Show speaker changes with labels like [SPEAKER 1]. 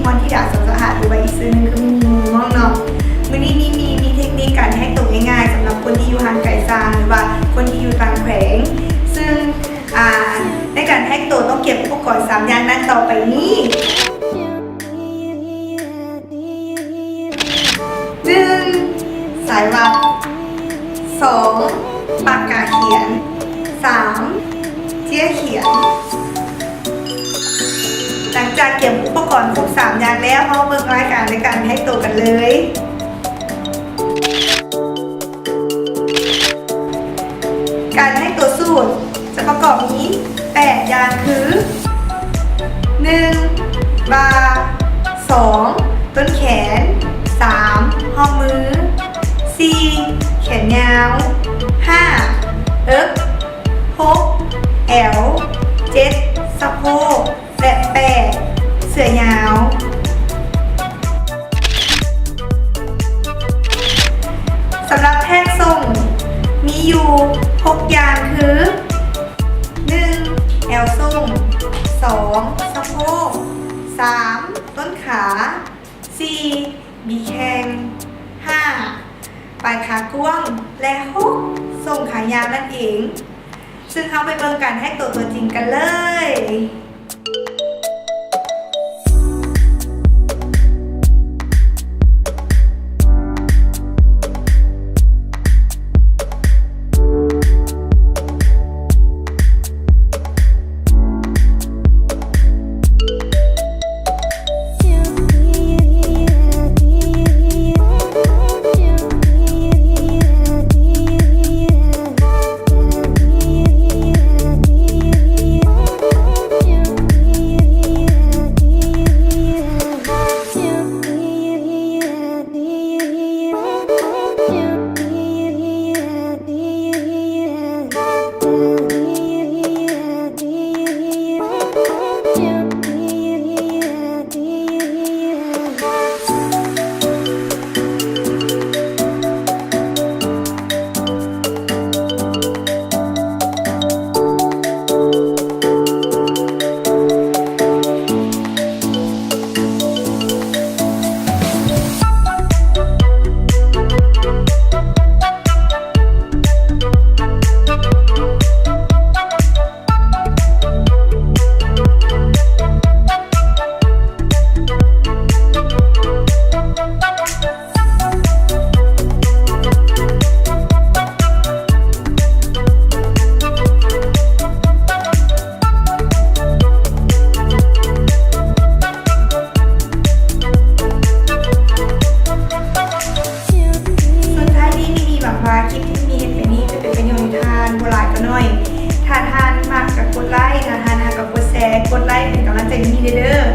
[SPEAKER 1] พรธิดาสหะหรือว่าอีกซื้อนึงคือมีมูม่องเนาะมื้อนี้มีเทคนิคการแฮกตัวง่ายๆสำหรับคนที่อยู่ห่างไกลซางหรือว่าคนที่อยู่ต่างแขวงซึ่งในการแฮกตัวต้องเก็บอุปกรณ์3อย่างนั้นต่อไปนี้1สายวัด2ปากกาเขียน3เจี๊ยเขียนหลังจากเก็บอุปกรณ์ครบ3อย่างแล้วเราเบิ่งรายการในการแฮกตัวกันเลยการแฮกตัวสูตรจะประกอบนี้8อย่างคือ1บ่า2ต้นแขน3ห้อมือ4แขนยาว5เอิ๊ก6แอว7สะโพกและ8เสื่อยาวสำหรับแท่งทรงมีอยู่6อย่างคือ1แอวทรง2สะโพก3ต้นขา4บีแข้ง5ปลายขากว้างและ6ทรงขายาวนั่นเองซึ่งเขาไปเบิ่งการแฮกตัวจริงกันเลยถ้าทานมากกับกดไลค์ถ้าทานหากกับกดแชร์กดไลค์เป็นกำลังใจให้เด้อ